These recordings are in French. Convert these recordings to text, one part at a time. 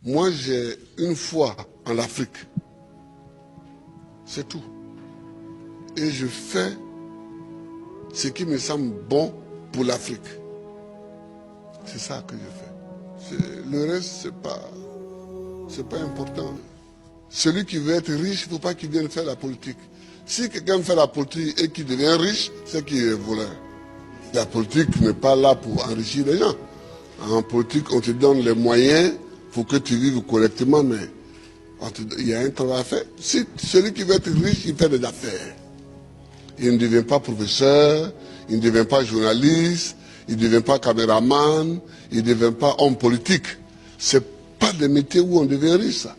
Moi, j'ai une foi en l'Afrique. C'est tout. Et je fais ce qui me semble bon pour l'Afrique. C'est ça que je fais. Le reste, c'est pas important. Celui qui veut être riche, il ne faut pas qu'il vienne faire la politique. Si quelqu'un fait la politique et qu'il devient riche, c'est qu'il est voleur. La politique n'est pas là pour enrichir les gens. En politique, on te donne les moyens pour que tu vives correctement, mais il y a un travail à faire. Si celui qui veut être riche, il fait des affaires. Il ne devient pas professeur, il ne devient pas journaliste, il ne devient pas caméraman, il ne devient pas homme politique. Ce n'est pas des métiers où on devient riche, ça.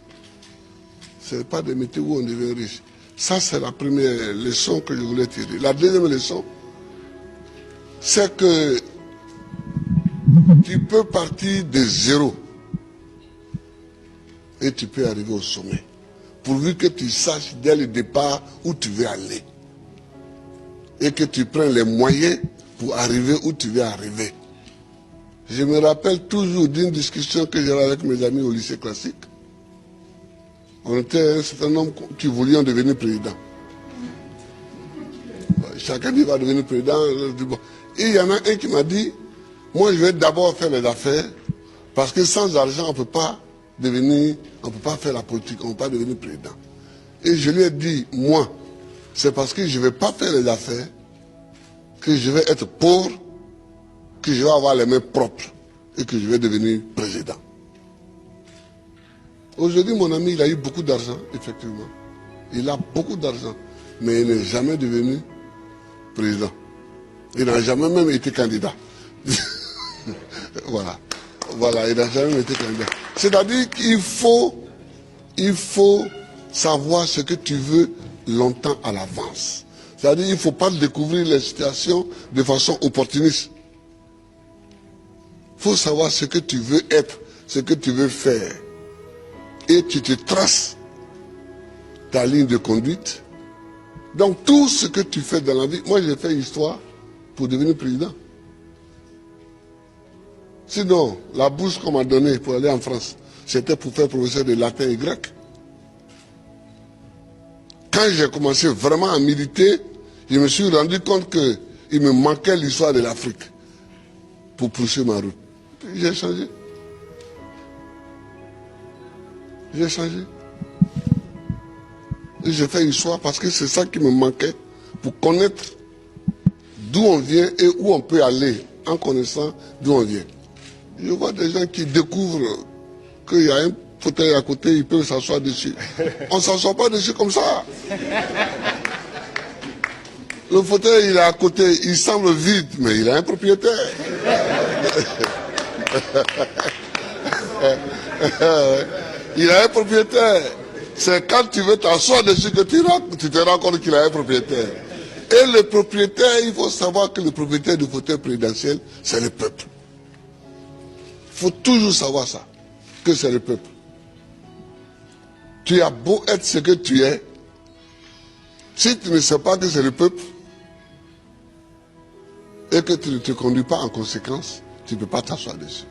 Ce n'est pas des métiers où on devient riche. Ça, c'est la première leçon que je voulais tirer. La deuxième leçon, c'est que tu peux partir de zéro et tu peux arriver au sommet. Pourvu que tu saches dès le départ où tu veux aller. Et que tu prennes les moyens pour arriver où tu veux arriver. Je me rappelle toujours d'une discussion que j'avais avec mes amis au lycée classique. On était un certain nombre qui voulions devenir président. Chacun dit va devenir président. Et il y en a un qui m'a dit, moi je vais d'abord faire les affaires, parce que sans argent on ne peut pas faire la politique, on ne peut pas devenir président. Et je lui ai dit, moi, c'est parce que je ne vais pas faire les affaires, que je vais être pauvre, que je vais avoir les mains propres, et que je vais devenir président. Aujourd'hui, mon ami, il a eu beaucoup d'argent, effectivement. Il a beaucoup d'argent, mais il n'est jamais devenu président. Il n'a jamais même été candidat. Voilà, il n'a jamais été candidat. C'est-à-dire qu'il faut savoir ce que tu veux longtemps à l'avance. C'est-à-dire qu'il ne faut pas découvrir les situations de façon opportuniste. Il faut savoir ce que tu veux être, ce que tu veux faire. Et tu te traces ta ligne de conduite. Donc tout ce que tu fais dans la vie, moi j'ai fait histoire pour devenir président. Sinon, la bourse qu'on m'a donnée pour aller en France, c'était pour faire professeur de latin et grec. Quand j'ai commencé vraiment à militer, je me suis rendu compte qu'il me manquait l'histoire de l'Afrique pour poursuivre ma route. J'ai changé. J'ai changé. Et j'ai fait histoire parce que c'est ça qui me manquait pour connaître d'où on vient et où on peut aller en connaissant d'où on vient. Je vois des gens qui découvrent qu'il y a un fauteuil à côté, ils peuvent s'asseoir dessus. On ne s'assoit pas dessus comme ça. Le fauteuil, il est à côté, il semble vide, mais il a un propriétaire. Il a un propriétaire. C'est quand tu veux t'asseoir dessus que tu te rends compte qu'il a un propriétaire. Et le propriétaire, il faut savoir que le propriétaire du fauteuil présidentiel, c'est le peuple. Il faut toujours savoir ça, que c'est le peuple. Tu as beau être ce que tu es, si tu ne sais pas que c'est le peuple, et que tu ne te conduis pas en conséquence, tu ne peux pas t'asseoir dessus.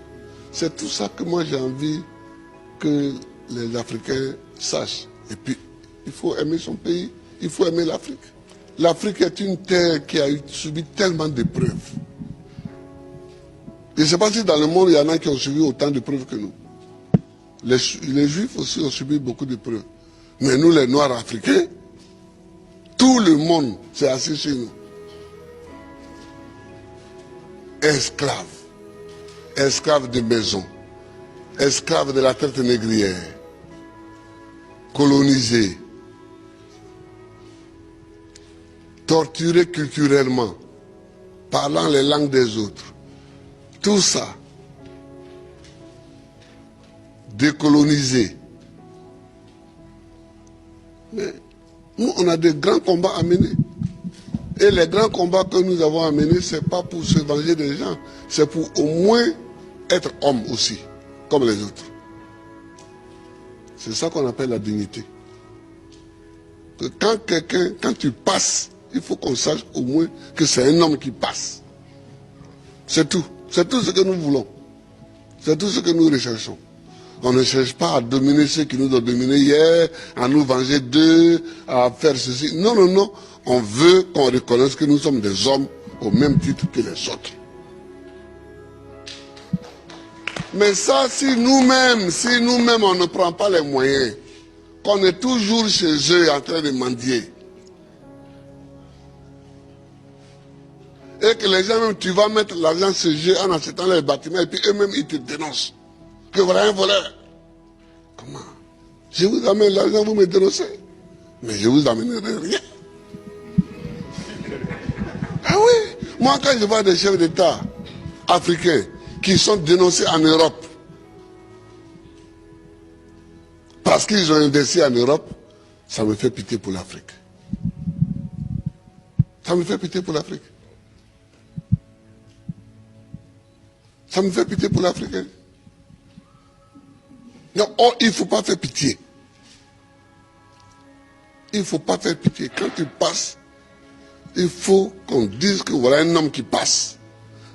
C'est tout ça que moi j'ai envie que les Africains sachent. Et puis, il faut aimer son pays, il faut aimer l'Afrique. L'Afrique est une terre qui a subi tellement d'épreuves. Je ne sais pas si dans le monde, il y en a qui ont subi autant d'épreuves que nous. Les Juifs aussi ont subi beaucoup d'épreuves. Mais nous, les Noirs africains, tout le monde s'est assis sur nous. Esclaves. Esclaves de maison. Esclaves de la traite négrière. Colonisés. Torturés culturellement. Parlant les langues des autres. Tout ça. Décolonisés. Mais nous, on a des grands combats à mener. Et les grands combats que nous avons à mener, ce n'est pas pour se venger des gens. C'est pour au moins être homme aussi, comme les autres. C'est ça qu'on appelle la dignité. Que quand tu passes, il faut qu'on sache au moins que c'est un homme qui passe. C'est tout. C'est tout ce que nous voulons. C'est tout ce que nous recherchons. On ne cherche pas à dominer ceux qui nous ont dominés hier, à nous venger d'eux, à faire ceci. Non, non, non. On veut qu'on reconnaisse que nous sommes des hommes au même titre que les autres. Mais ça, si nous-mêmes, on ne prend pas les moyens, qu'on est toujours chez eux en train de mendier, et que les gens même, tu vas mettre l'argent chez eux en achetant les bâtiments, et puis eux-mêmes, ils te dénoncent. Que voilà un voleur. Comment? Je vous amène l'argent, vous me dénoncez. Mais je vous amènerai rien. Ah oui. Moi, quand je vois des chefs d'État africains qui sont dénoncés en Europe, parce qu'ils ont investi en Europe, ça me fait pitié pour l'Afrique. Ça me fait pitié pour l'Afrique. Ça me fait pitié pour l'Afrique. Non, oh, il ne faut pas faire pitié. Il ne faut pas faire pitié. Quand tu passes, il faut qu'on dise que voilà un homme qui passe.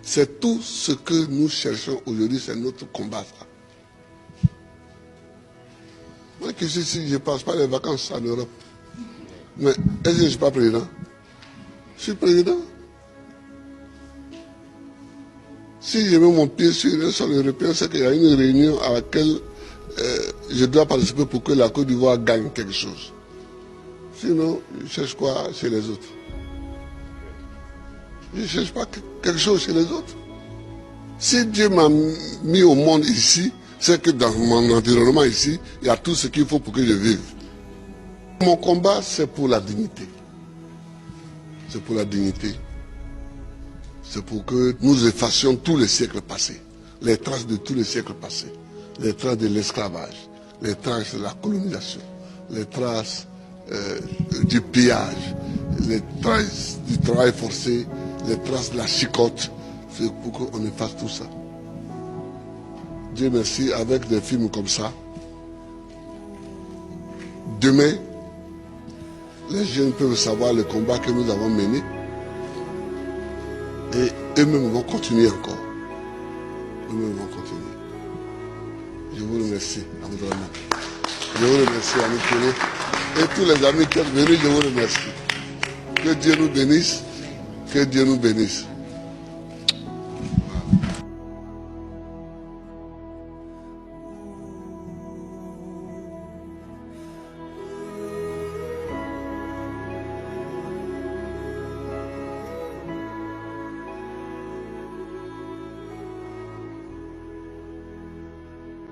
C'est tout ce que nous cherchons aujourd'hui, c'est notre combat. Ça. Moi qui suis ici, je ne passe pas les vacances en Europe. Mais est-ce que je ne suis pas président? Je suis président. Si je mets mon pied sur un sol européen, c'est qu'il y a une réunion à laquelle je dois participer pour que la Côte d'Ivoire gagne quelque chose. Sinon, je cherche quoi chez les autres? Je ne cherche pas quelque chose chez les autres. Si Dieu m'a mis au monde ici, c'est que dans mon environnement ici, il y a tout ce qu'il faut pour que je vive. Mon combat, c'est pour la dignité. C'est pour la dignité. C'est pour que nous effacions tous les siècles passés, les traces de tous les siècles passés, les traces de l'esclavage, les traces de la colonisation, les traces du pillage, les traces du travail forcé, les traces de la chicote. C'est pour qu'on efface tout ça. Dieu merci, avec des films comme ça, demain, les jeunes peuvent savoir le combat que nous avons mené et eux-mêmes vont continuer encore. Eux-mêmes vont continuer. Je vous remercie à votre amour. Je vous remercie à nous connaître. Et tous les amis qui sont venus, je vous remercie. Que Dieu nous bénisse. Que Dieu nous bénisse.